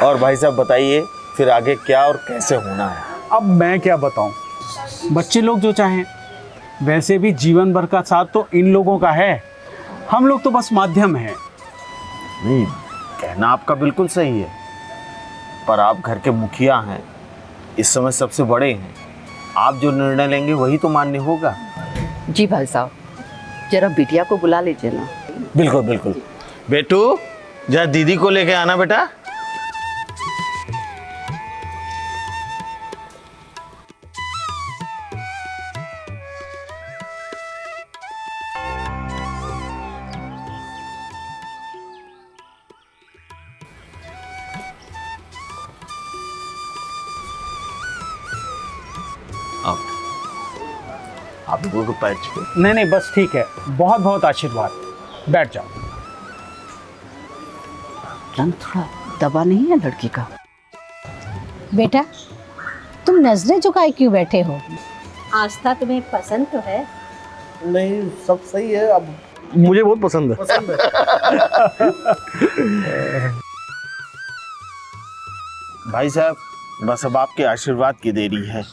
और भाई साहब बताइए फिर आगे क्या और कैसे होना है? अब मैं क्या बताऊं, बच्चे लोग जो चाहें। वैसे भी जीवन भर का साथ तो इन लोगों का है, हम लोग तो बस माध्यम हैं। नहीं, कहना आपका बिल्कुल सही है, पर आप घर के मुखिया हैं, इस समय सबसे बड़े हैं। आप जो निर्णय लेंगे वही तो मान्य होगा। जी भाई साहब, जरा बिटिया को बुला लीजिए ना। बिल्कुल बिल्कुल। बेटू, जरा दीदी को लेके आना बेटा। आप लोगों को पैर छुए। नहीं नहीं, बस ठीक है, बहुत बहुत आशीर्वाद। बैठ जाओ। रंग थोड़ा दबा नहीं है लड़की का? बेटा, तुम नजरें झुकाए क्यों बैठे हो? आस्था तुम्हें पसंद तो है? नहीं, सब सही है। अब मुझे बहुत पसंद है। भाई साहब, बस अब आपके आशीर्वाद की देरी है।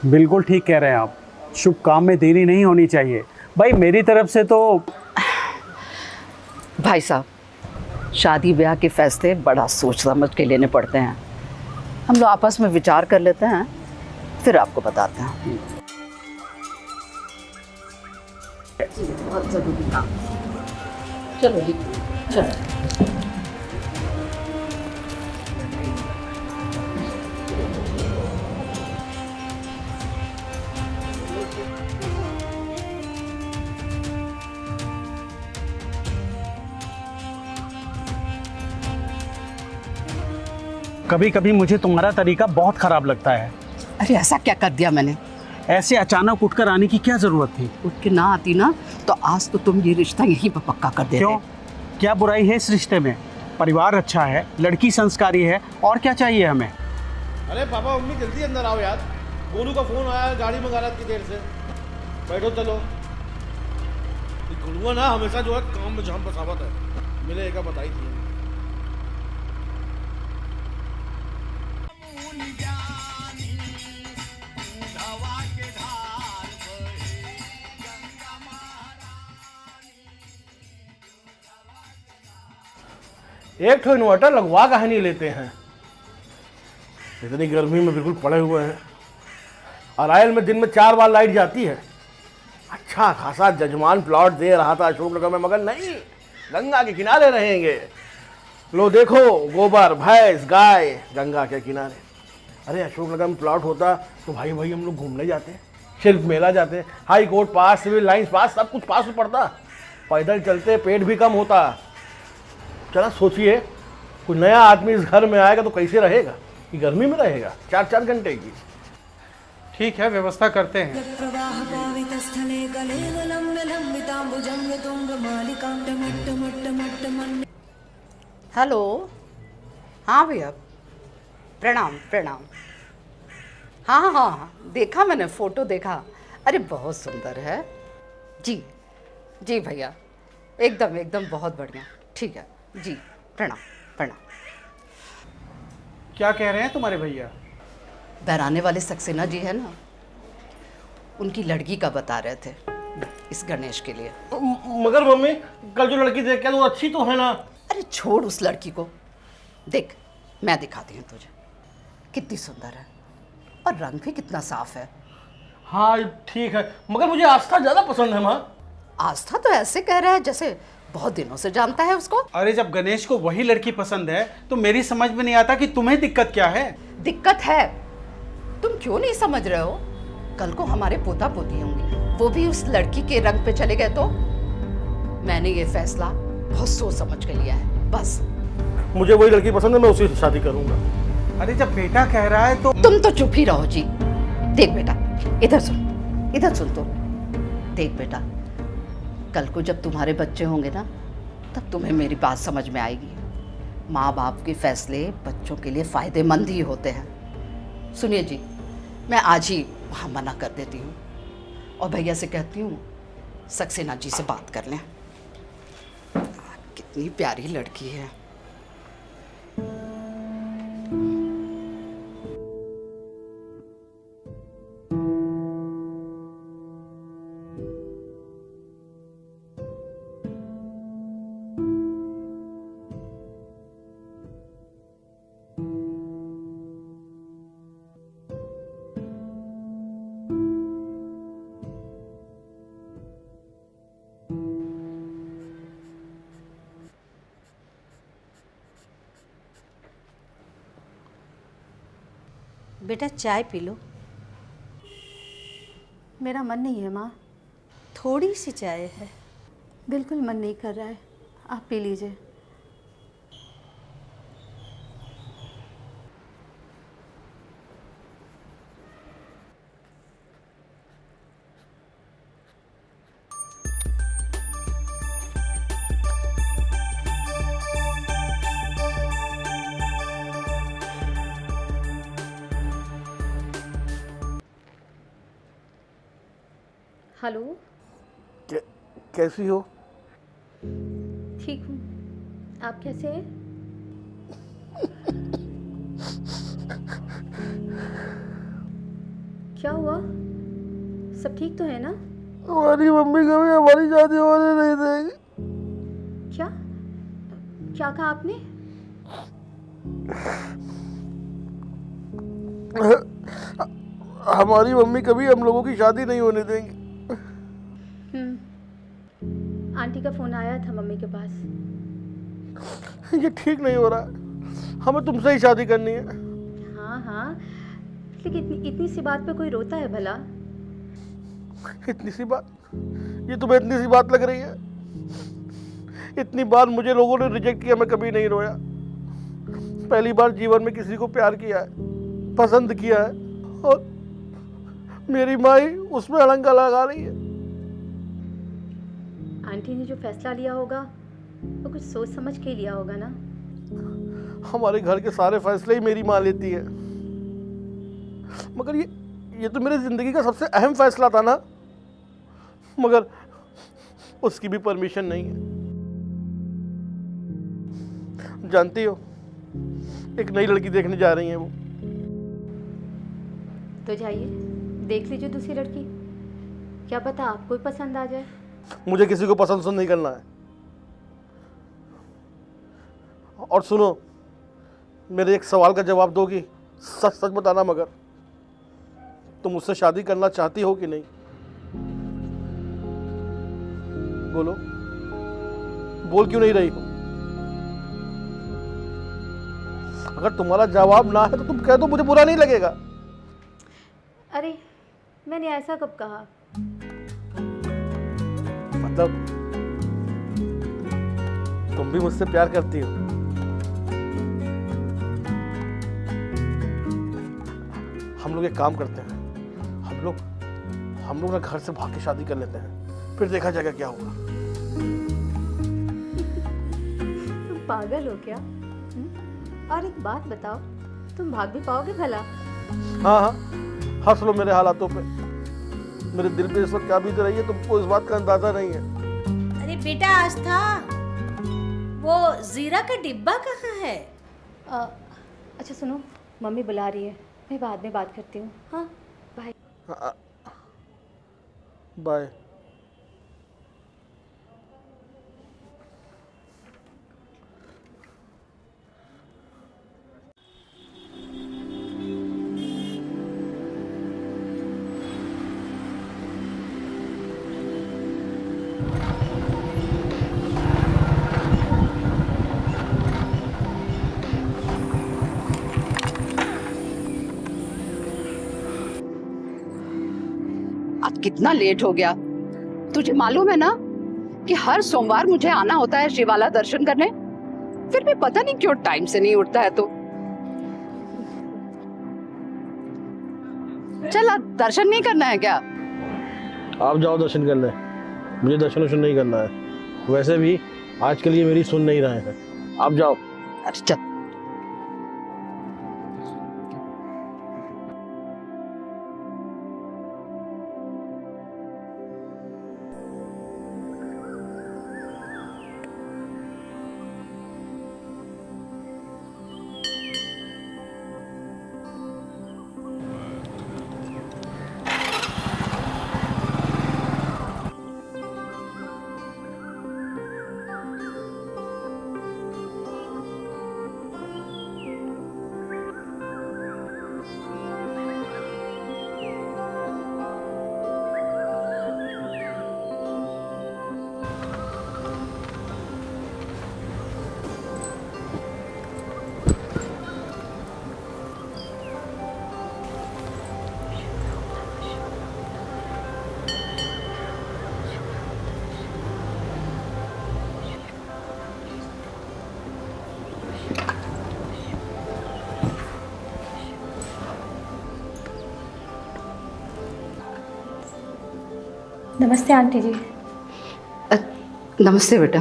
बिल्कुल ठीक कह रहे हैं आप, शुभ काम में देरी नहीं होनी चाहिए। भाई मेरी तरफ से तो। भाई साहब, शादी ब्याह के फैसले बड़ा सोच समझ के लेने पड़ते हैं। हम लोग आपस में विचार कर लेते हैं, फिर आपको बताते हैं। बहुत जरूरी काम। चलो जी, चलो। कभी कभी मुझे तुम्हारा तरीका बहुत खराब लगता है। अरे ऐसा क्या कर दिया मैंने? ऐसे अचानक उठकर आने की क्या जरूरत थी? उठ के ना आती ना तो आज तो तुम ये रिश्ता यहीं पर पक्का कर देते। क्यों? क्या बुराई है इस रिश्ते में? परिवार अच्छा है, लड़की संस्कारी है, और क्या चाहिए हमें? अरे पापा मम्मी जल्दी अंदर आओ यार, गोलू का फोन आया, गाड़ी मंगा रहा इतनी देर से। बैठो चलो। गोलू ना हमेशा जो है काम में जाम बसावत है, मिले एक बताई थी। एक ठो इन्वर्टर लगवा काहे नहीं लेते हैं? इतनी गर्मी में बिल्कुल पड़े हुए हैं। अराइल में दिन में 4 बार लाइट जाती है। अच्छा खासा जजमान प्लॉट दे रहा था अशोक नगर में, मगर नहीं, गंगा के किनारे रहेंगे। लो देखो, गोबर भैंस गाय गंगा के किनारे। अरे अशोक नगर में प्लॉट होता तो भाई भाई हम लोग घूमने जाते, शिल्प मेला जाते, हाई कोर्ट पास, सिविल लाइंस पास, सब कुछ पास में पड़ता। पैदल चलते, पेट भी कम होता। चला सोचिए, कोई नया आदमी इस घर में आएगा तो कैसे रहेगा? कि गर्मी में रहेगा 4-4 घंटे की। ठीक है, व्यवस्था करते हैं। हेलो। हाँ भैया, प्रणाम प्रणाम। हाँ हाँ हाँ, देखा मैंने, फोटो देखा। अरे बहुत सुंदर है। जी जी भैया, एकदम एकदम बहुत बढ़िया। ठीक है जी, प्रणाम प्रणाम। क्या कह रहे हैं तुम्हारे भैया? बहराने वाले सक्सेना जी है ना, उनकी लड़की का बता रहे थे इस गणेश के लिए। मगर मम्मी, कल जो लड़की देख के वो अच्छी तो है ना? अरे छोड़ उस लड़की को, देख मैं दिखाती हूँ तुझे, कितनी सुंदर है और रंग भी कितना साफ है। हाँ ठीक है, मगर मुझे आस्था ज्यादा पसंद है माँ। आस्था तो ऐसे कह रहा है जैसे बहुत दिनों से जानता है उसको। अरे जब गणेश को वही लड़की पसंद है तो मेरी समझ में नहीं आता कि तुम्हें दिक्कत क्या है। दिक्कत है, तुम क्यों नहीं समझ रहे हो? कल को हमारे पोता पोती होंगे, वो भी उस लड़की के रंग पे चले गए तो? मैंने ये फैसला बहुत सोच समझ के लिया है, बस। मुझे वही लड़की पसंद है, मैं उसी से शादी करूंगा। अरे जब बेटा कह रहा है तो। तुम तो चुप ही रहो जी। देख बेटा, इधर सुन तो। देख बेटा, कल को जब तुम्हारे बच्चे होंगे ना, तब तुम्हें मेरी बात समझ में आएगी। माँ बाप के फैसले बच्चों के लिए फ़ायदेमंद ही होते हैं। सुनिए जी, मैं आज ही वहाँ मना कर देती हूँ और भैया से कहती हूँ सक्सेना जी से बात कर लें। कितनी कितनी प्यारी लड़की है। बेटा चाय पी लो। मेरा मन नहीं है माँ, थोड़ी सी चाय है। बिल्कुल मन नहीं कर रहा है, आप पी लीजिए। हेलो। कैसी हो? ठीक हूँ, आप कैसे हैं? क्या हुआ? सब ठीक तो है ना? हमारी मम्मी कभी हमारी शादी होने नहीं देगी। क्या क्या कहा आपने? हमारी मम्मी कभी हम लोगों की शादी नहीं होने देंगी। आंटी का फ़ोन आया था मम्मी के पास। ये ठीक नहीं हो रहा है, हमें तुमसे ही शादी करनी है। हाँ हाँ, लेकिन इतनी सी बात पे कोई रोता है भला? इतनी सी बात? ये तुम्हें इतनी सी बात लग रही है? इतनी बार मुझे लोगों ने रिजेक्ट किया, मैं कभी नहीं रोया। पहली बार जीवन में किसी को प्यार किया है, पसंद किया है, और मेरी माँ ही उसमें अड़ंगा लगा रही है। आंटी ने जो फैसला लिया होगा वो कुछ सोच समझ के लिया होगा ना। हमारे घर के सारे फैसले ही मेरी माँ लेती है, मगर ये तो मेरी जिंदगी का सबसे अहम फैसला था ना, मगर उसकी भी परमिशन नहीं है। जानती हो, एक नई लड़की देखने जा रही है वो। तो जाइए देख लीजिए दूसरी लड़की, क्या पता आपको ही पसंद आ जाए। मुझे किसी को पसंद नहीं करना है। और सुनो, मेरे एक सवाल का जवाब दोगी? सच सच बताना, मगर तुम मुझसे शादी करना चाहती हो कि नहीं? बोलो, बोल क्यों नहीं रही हो? अगर तुम्हारा जवाब ना है तो तुम कह दो, मुझे बुरा नहीं लगेगा। अरे मैंने ऐसा कब कहा? मतलब तुम भी मुझसे प्यार करती हो? हम लोग एक काम करते हैं, हम लोग ना घर से भाग के शादी कर लेते हैं, फिर देखा जाएगा क्या होगा। तुम पागल हो क्या? और एक बात बताओ, तुम भाग भी पाओगे भला? हाँ हाँ, हंस लो मेरे हालातों पे। मेरे दिल पे इस वक्त क्या बीत रही है तुमको इस बात का अंदाजा नहीं है। अरे बेटा आस्था, वो जीरा का डिब्बा कहाँ है? अच्छा सुनो, मम्मी बुला रही है, मैं बाद में बात करती हूँ। हाँ बाय। बाय। आज कितना लेट हो गया। तुझे मालूम है ना कि हर सोमवार मुझे आना होता है शिवाला दर्शन करने, फिर भी पता नहीं क्यों टाइम से नहीं उठता है। तो चल, दर्शन नहीं करना है क्या? आप जाओ दर्शन करने, मुझे दर्शन वर्शन नहीं करना है। वैसे भी आज के लिए मेरी सुन नहीं रहे हैं, आप जाओ। अरे चल। नमस्ते आंटी जी। नमस्ते बेटा।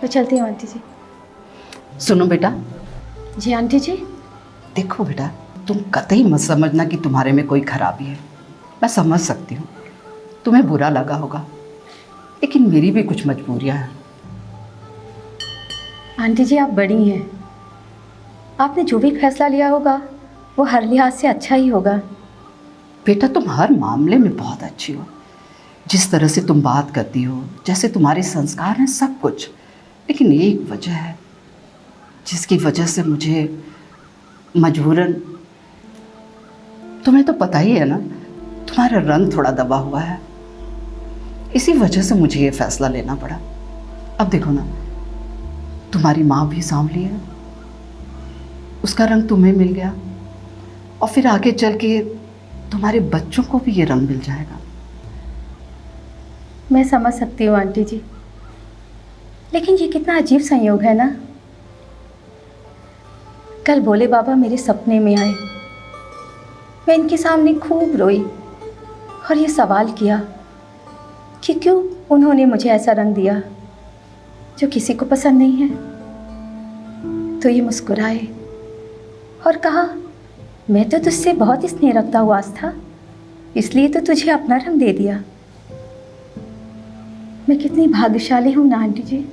मैं चलती हूँ आंटी जी। सुनो बेटा, जी आंटी जी। देखो बेटा, तुम कतई मत समझना कि तुम्हारे में कोई खराबी है। मैं समझ सकती हूँ, तुम्हें बुरा लगा होगा, लेकिन मेरी भी कुछ मजबूरियाँ हैं। आंटी जी आप बड़ी हैं, आपने जो भी फैसला लिया होगा वो हर लिहाज से अच्छा ही होगा। बेटा तुम हर मामले में बहुत अच्छी हो, जिस तरह से तुम बात करती हो, जैसे तुम्हारे संस्कार हैं, सब कुछ। लेकिन एक वजह है जिसकी वजह से मुझे मजबूरन, तुम्हें तो पता ही है ना, तुम्हारा रंग थोड़ा दबा हुआ है, इसी वजह से मुझे ये फैसला लेना पड़ा। अब देखो ना, तुम्हारी माँ भी सांवली है, उसका रंग तुम्हें मिल गया, और फिर आगे चल के तुम्हारे बच्चों को भी ये रंग मिल जाएगा। मैं समझ सकती हूँ आंटी जी, लेकिन ये कितना अजीब संयोग है ना। कल भोले बाबा मेरे सपने में आए, मैं इनके सामने खूब रोई और ये सवाल किया कि क्यों उन्होंने मुझे ऐसा रंग दिया जो किसी को पसंद नहीं है। तो ये मुस्कुराए और कहा, मैं तो तुझसे बहुत स्नेह रखता हूँ आस्था, इसलिए तो तुझे अपना रंग दे दिया। मैं कितनी भाग्यशाली हूँ ना आंटी जी।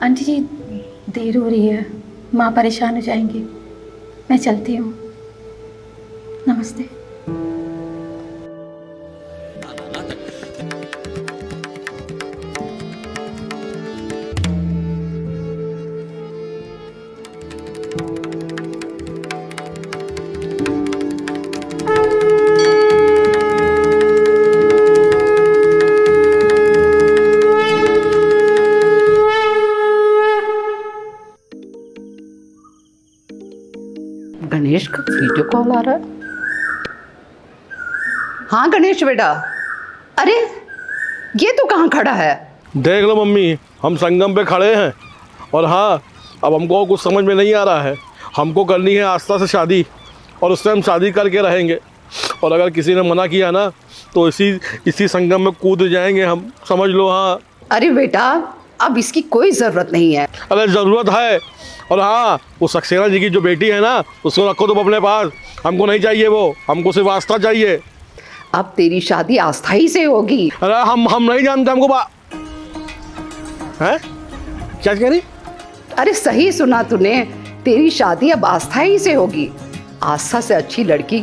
आंटी जी देर हो रही है, माँ परेशान हो जाएंगी, मैं चलती हूँ। नमस्ते। गणेश का वीडियो कॉल आ रहा है। हाँ गणेश बेटा, अरे ये तो कहाँ खड़ा है? देख लो मम्मी, हम संगम पे खड़े हैं, और हाँ, अब हमको कुछ समझ में नहीं आ रहा है। हमको करनी है आस्था से शादी, और उससे हम शादी करके रहेंगे, और अगर किसी ने मना किया ना तो इसी संगम में कूद जाएंगे हम, समझ लो। हाँ। अरे बेटा, अब इसकी कोई ज़रूरत नहीं है। अरे ज़रूरत है, और हाँ, वो सक्सेना जी की जो बेटी है ना, उसको रखो तुम अपने पास। हमको नहीं चाहिए वो, हमको सिर्फ आस्था चाहिए। अब तेरी शादी आस्था ही से होगी। अरे हम नहीं जानते, हमको हैं? क्या कह रही? अरे सही सुना तूने, तेरी शादी अब आस्था ही से होगी। आस्था से अच्छी लड़की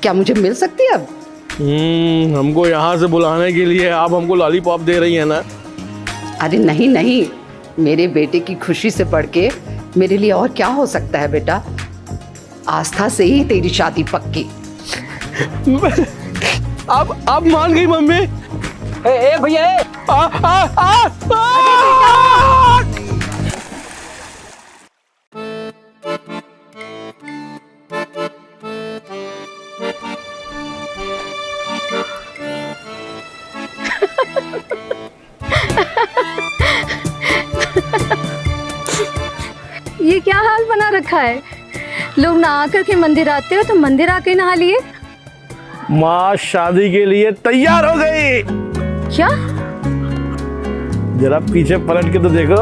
क्या मुझे मिल सकती है अब? हमको यहाँ से बुलाने के लिए आप हमको लॉलीपॉप दे रही है ना? अरे नहीं नहीं, मेरे बेटे की खुशी से बढ़ के मेरे लिए और क्या हो सकता है बेटा। आस्था से ही तेरी शादी पक्की। आप मान गई मम्मी? ए भैया, ये क्या हाल बना रखा है? लोग नहा कर के मंदिर आते हो तो मंदिर आके नहा लिए। माँ शादी के लिए तैयार हो गई। क्या? जरा पीछे पलट के तो देखो।